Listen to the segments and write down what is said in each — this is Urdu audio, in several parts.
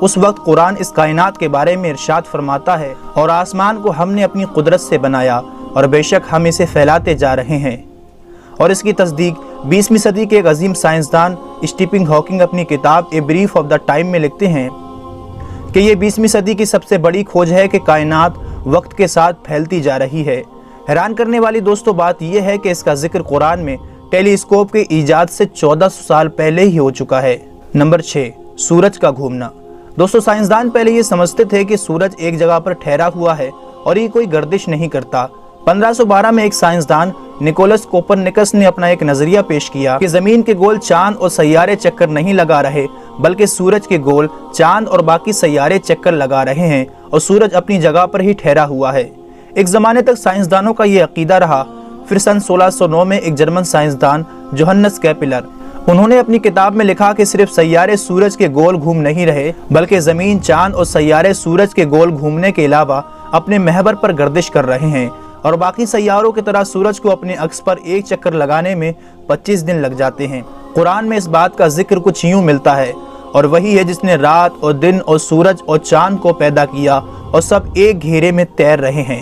اس وقت قرآن اس کائنات کے بارے میں ارشاد فرماتا ہے، اور آسمان کو ہم نے اپنی قدرت سے بنایا اور بے شک ہم اسے پھیلاتے جا رہے ہیں۔ اور اس کی تصدیق 20ویں صدی کے ایک عظیم سائنسدان اسٹیفن ہاکنگ اپنی کتاب a brief of the time میں لکھتے ہیں کہ یہ 20ویں صدی کی سب سے بڑی کھوج ہے کہ کائنات وقت کے ساتھ پھیلتی جا رہی ہے۔ حیران کرنے والی دوستو بات یہ ہے کہ اس کا ذکر قرآن میں ٹیلی اسکوپ کے ایجاد سے 1400 سال پہلے ہی ہو چکا ہے۔ نمبر 6، سورج کا گھومنا۔ دوستو سائنسدان پہلے یہ سمجھتے تھے کہ سورج ایک جگہ پر ٹھہرا ہوا ہے اور یہ کوئی گردش نہیں کرتا۔ 1512 میں ایک سائنسدان نیکولس کوپرنیکس نے اپنا ایک نظریہ پیش کیا کہ زمین کے گول چاند اور سیارے چکر نہیں لگا رہے، بلکہ سورج کے گول چاند اور باقی سیارے چکر لگا رہے ہیں اور سورج اپنی جگہ پر ہی ٹھہرا ہوا ہے۔ ایک زمانے تک سائنسدانوں کا یہ عقیدہ رہا، پھر سن 1609 میں ایک جرمن سائنسدان جوہنس کیپلر، انہوں نے اپنی کتاب میں لکھا کہ صرف سیارے سورج کے گول گھوم نہیں رہے، بلکہ زمین، چاند اور سیارے سورج کے گول گھومنے کے علاوہ اپنے محور پر گردش کر رہے ہیں، اور باقی سیاروں کی طرح سورج کو اپنے اکس پر ایک چکر لگانے میں 25 دن لگ جاتے ہیں۔ قرآن میں اس بات کا ذکر کچھ یوں ملتا ہے، اور وہی ہے جس نے رات اور دن اور سورج اور چاند کو پیدا کیا اور سب ایک گھیرے میں تیر رہے ہیں۔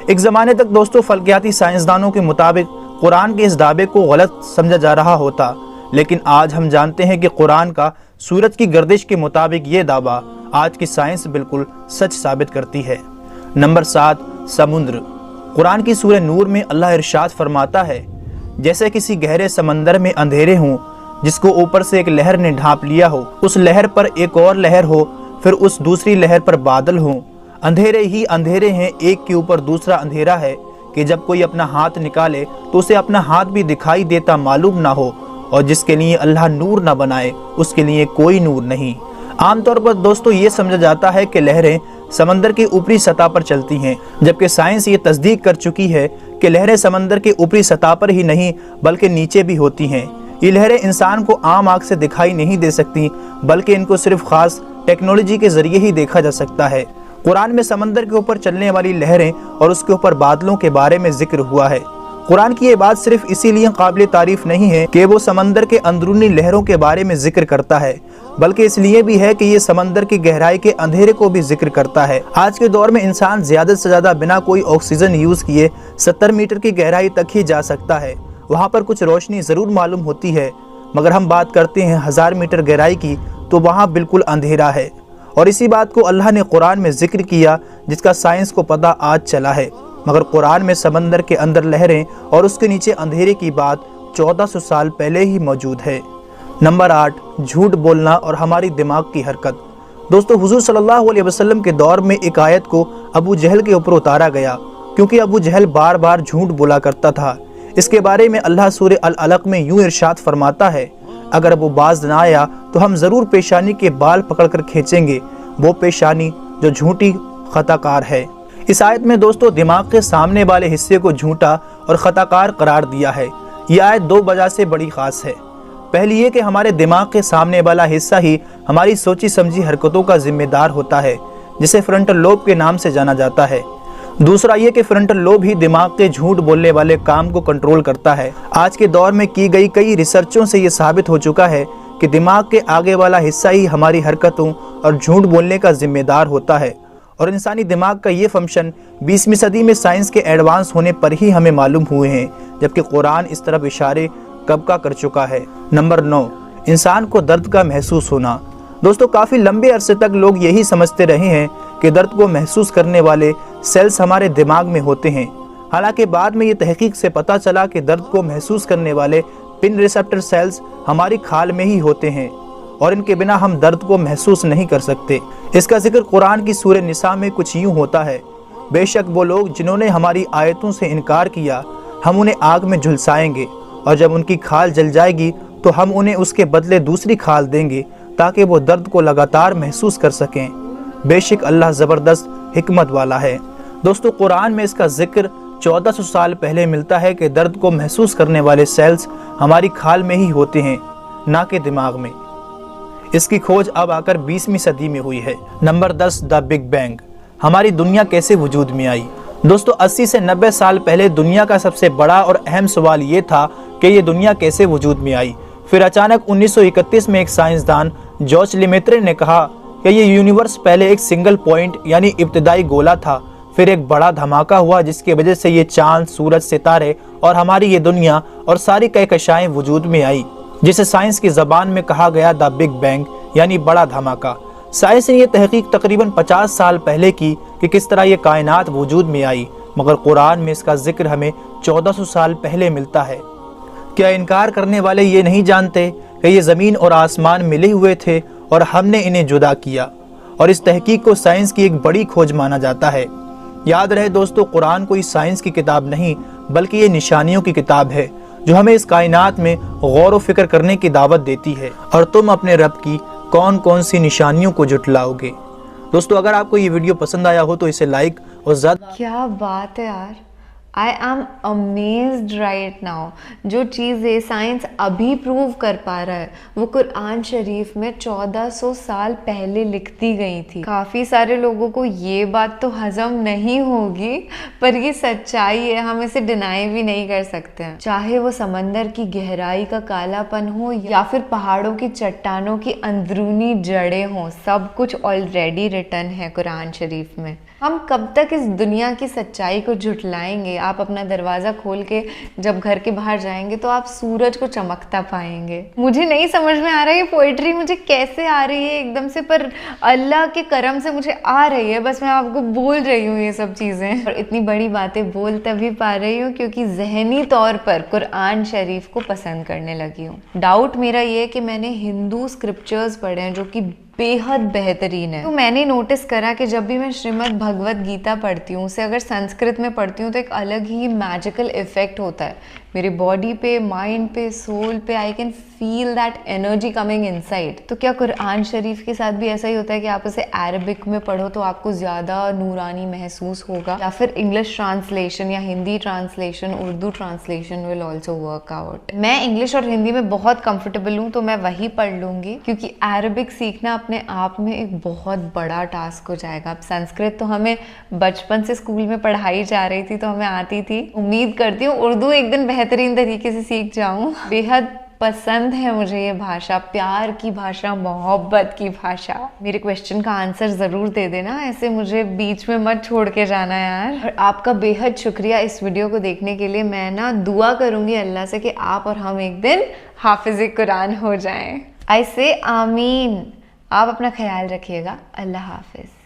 ایک زمانے تک دوستو فلکیاتی سائنسدانوں کے مطابق قرآن کے اس دعوے کو غلط سمجھا جا رہا ہوتا، لیکن آج ہم جانتے ہیں کہ قرآن کا سورج کی گردش کے مطابق یہ دعویٰ آج کی سائنس بالکل سچ ثابت کرتی ہے۔ نمبر 7، سمندر۔ قرآن کی سورہ نور میں اللہ ارشاد فرماتا ہے، جیسے کسی گہرے سمندر میں اندھیرے ہوں جس کو اوپر سے ایک لہر نے ڈھانپ لیا ہو، اس لہر پر ایک اور لہر ہو، پھر اس دوسری لہر پر بادل ہوں، اندھیرے ہی اندھیرے ہیں، ایک کے اوپر دوسرا اندھیرا ہے کہ جب کوئی اپنا ہاتھ نکالے تو اسے اپنا ہاتھ بھی دکھائی دیتا معلوم نہ ہو، اور جس کے لیے اللہ نور نہ بنائے اس کے لیے کوئی نور نہیں۔ عام طور پر دوستو یہ سمجھا جاتا ہے کہ لہریں سمندر کی اوپری سطح پر چلتی ہیں، جبکہ سائنس یہ تصدیق کر چکی ہے کہ لہریں سمندر کے اوپری سطح پر ہی نہیں بلکہ نیچے بھی ہوتی ہیں۔ یہ لہریں انسان کو عام آنکھ سے دکھائی نہیں دے سکتی، بلکہ ان کو صرف خاص ٹیکنالوجی کے ذریعے ہی دیکھا جا سکتا ہے۔ قرآن میں سمندر کے اوپر چلنے والی لہریں اور اس کے اوپر بادلوں کے بارے میں ذکر ہوا ہے۔ قرآن کی یہ بات صرف اسی لیے قابل تعریف نہیں ہے کہ وہ سمندر کے اندرونی لہروں کے بارے میں ذکر کرتا ہے، بلکہ اس لیے بھی ہے کہ یہ سمندر کی گہرائی کے اندھیرے کو بھی ذکر کرتا ہے۔ آج کے دور میں انسان زیادہ سے زیادہ بنا کوئی آکسیجن یوز کیے 70 میٹر کی گہرائی تک ہی جا سکتا ہے۔ وہاں پر کچھ روشنی ضرور معلوم ہوتی ہے، مگر ہم بات کرتے ہیں 1000 میٹر گہرائی کی تو وہاں بالکل اندھیرا ہے، اور اسی بات کو اللہ نے قرآن میں ذکر کیا جس کا سائنس کو پتہ آج چلا ہے، مگر قرآن میں سمندر کے اندر لہریں اور اس کے نیچے اندھیرے کی بات 1400 سال پہلے ہی موجود ہے۔ نمبر 8، جھوٹ بولنا اور ہماری دماغ کی حرکت۔ دوستو حضور صلی اللہ علیہ وسلم کے دور میں ایک آیت کو ابو جہل کے اوپر اتارا گیا، کیونکہ ابو جہل بار بار جھوٹ بولا کرتا تھا۔ اس کے بارے میں اللہ سورہ العلق میں یوں ارشاد فرماتا ہے، اگر وہ باز نہ آیا تو ہم ضرور پیشانی کے بال پکڑ کر کھینچیں گے، وہ پیشانی جو جھوٹی خطا کار ہے۔ اس آیت میں دوستو دماغ کے سامنے والے حصے کو جھوٹا اور خطا کار قرار دیا ہے۔ یہ آیت دو وجہ سے بڑی خاص ہے۔ پہلی یہ کہ ہمارے دماغ کے سامنے والا حصہ ہی ہماری سوچی سمجھی حرکتوں کا ذمہ دار ہوتا ہے، جسے فرنٹل لوب کے نام سے جانا جاتا ہے۔ دوسرا یہ کہ فرنٹل لوب ہی دماغ کے جھوٹ بولنے والے کام کو کنٹرول کرتا ہے۔ آج کے دور میں کی گئی کئی ریسرچوں سے یہ ثابت ہو چکا ہے کہ دماغ کے آگے والا حصہ ہی ہماری حرکتوں اور جھوٹ بولنے کا ذمہ دار ہوتا ہے، اور انسانی دماغ کا یہ فنکشن 20ویں صدی میں سائنس کے ایڈوانس ہونے پر ہی ہمیں معلوم ہوئے ہیں، جبکہ قرآن اس طرف اشارے کب کا کر چکا ہے۔ نمبر 9، انسان کو درد کا محسوس ہونا۔ دوستو کافی لمبے عرصے تک لوگ یہی سمجھتے رہے ہیں کہ درد کو محسوس کرنے والے سیلز ہمارے دماغ میں ہوتے ہیں، حالانکہ بعد میں یہ تحقیق سے پتہ چلا کہ درد کو محسوس کرنے والے پن ریسپٹر سیلز ہماری کھال میں ہی ہوتے ہیں، اور ان کے بنا ہم درد کو محسوس نہیں کر سکتے۔ اس کا ذکر قرآن کی سورہ نساء میں کچھ یوں ہوتا ہے، بے شک وہ لوگ جنہوں نے ہماری آیتوں سے انکار کیا ہم انہیں آگ میں جھلسائیں گے، اور جب ان کی کھال جل جائے گی تو ہم انہیں اس کے بدلے دوسری کھال دیں گے تاکہ وہ درد کو لگاتار محسوس کر سکیں۔ بے شک اللہ زبردست حکمت والا ہے۔ دوستو قرآن میں اس کا ذکر 1400 سال پہلے ملتا ہے کہ درد کو محسوس کرنے والے سیلز ہماری کھال میں ہی ہوتے ہیں، نہ کہ دماغ میں۔ اس کی کھوج اب آ کر 20ویں صدی میں ہوئی ہے۔ Number 10، the big bang. ہماری دنیا کیسے وجود میں آئی؟ دوستو 80 سے 90 سال پہلے دنیا کا سب سے بڑا اور اہم سوال یہ تھا کہ یہ دنیا کیسے وجود میں آئی۔ پھر اچانک 1931 میں ایک سائنسدان جارج لیمیترے نے کہا کہ یہ یونیورس پہلے ایک سنگل پوائنٹ یعنی ابتدائی گولا تھا، پھر ایک بڑا دھماکہ ہوا جس کی وجہ سے یہ چاند، سورج، ستارے اور ہماری یہ دنیا اور ساری کہکشائیں وجود میں آئی، جسے سائنس کی زبان میں کہا گیا دا بگ بینگ یعنی بڑا دھماکہ۔ سائنس نے یہ تحقیق تقریباً 50 سال پہلے کی کہ کس طرح یہ کائنات وجود میں آئی، مگر قرآن میں اس کا ذکر ہمیں 1400 سال پہلے ملتا ہے۔ کیا انکار کرنے والے یہ نہیں جانتے کہ یہ زمین اور آسمان ملے ہوئے تھے اور ہم نے انہیں جدا کیا، اور اس تحقیق کو سائنس کی ایک بڑی کھوج مانا جاتا ہے۔ یاد رہے دوستو، قرآن کوئی سائنس کی کتاب نہیں بلکہ یہ نشانیوں کی کتاب ہے جو ہمیں اس کائنات میں غور و فکر کرنے کی دعوت دیتی ہے، اور تم اپنے رب کی کون کون سی نشانیوں کو جھٹلاؤ گے۔ دوستو اگر آپ کو یہ ویڈیو پسند آیا ہو تو اسے لائک اور زیادہ کیا بات ہے یار، I am amazed right now. جو چیزیں سائنس ابھی پروو کر پا رہا ہے وہ قرآن شریف میں 1400 سال پہلے لکھ دی گئی تھی۔ کافی سارے لوگوں کو یہ بات تو ہضم نہیں ہوگی، پر یہ سچائی ہے، ہم اسے ڈینائی بھی نہیں کر سکتے ہیں۔ چاہے وہ سمندر کی گہرائی کا کالا پن ہو یا پھر پہاڑوں کی چٹانوں کی اندرونی جڑیں ہوں، سب کچھ آلریڈی ریٹن ہے قرآن شریف میں۔ ہم کب تک اس دنیا کی سچائی کو جھٹلائیں گے؟ آپ اپنا دروازہ کھول کے جب گھر کے باہر جائیں گے تو آپ سورج کو چمکتا پائیں گے۔ مجھے نہیں سمجھ میں آ رہا ہے یہ پوئٹری مجھے کیسے آ رہی ہے ایک دم سے، پر اللہ کے کرم سے مجھے آ رہی ہے، بس میں آپ کو بول رہی ہوں یہ سب چیزیں، اور اتنی بڑی باتیں بول تبھی پا رہی ہوں کیونکہ ذہنی طور پر قرآن شریف کو پسند کرنے لگی ہوں۔ ڈاؤٹ میرا یہ ہے کہ میں نے ہندو اسکرپچرز پڑھے ہیں جو کہ بے حد بہترین ہے۔ تو میں نے نوٹس کرا کہ جب بھی میں شریمد بھگوت گیتا پڑھتی ہوں، اسے اگر سنسکرت میں پڑھتی ہوں تو ایک الگ ہی میجیکل ایفیکٹ ہوتا ہے میری باڈی پہ، مائنڈ پہ، سول پہ۔ I can feel that energy coming inside. تو کیا قرآن شریف کے ساتھ بھی ایسا ہی ہوتا ہے کہ آپ اسے عربک میں پڑھو تو آپ کو زیادہ نورانی محسوس ہوگا، یا پھر انگلش ٹرانسلیشن یا Hindi translation, Urdu translation will also work out? میں انگلش اور ہندی میں بہت کمفرٹیبل ہوں تو میں وہی پڑھ لوں گی، کیونکہ عربک سیکھنا اپنے آپ میں ایک بہت بڑا ٹاسک ہو جائے گا۔ اب سنسکرت تو ہمیں بچپن سے اسکول میں پڑھائی جا رہی تھی تو ہمیں آتی تھی، امید کرتی ہوں اردو ایک دن بہترین طریقے سے سیکھ جاؤں۔ بے حد پسند ہے مجھے یہ بھاشا، پیار کی بھاشا، محبت کی بھاشا۔ میرے کویسچن کا آنسر ضرور دے دینا، ایسے مجھے بیچ میں مت چھوڑ کے جانا یار۔ اور آپ کا بے حد شکریہ اس ویڈیو کو دیکھنے کے لیے۔ میں دعا کروں گی اللہ سے کہ آپ اور ہم ایک دن حافظ قرآن ہو جائیں۔ آئی سے آمین۔ آپ اپنا خیال رکھیے گا۔ اللہ حافظ۔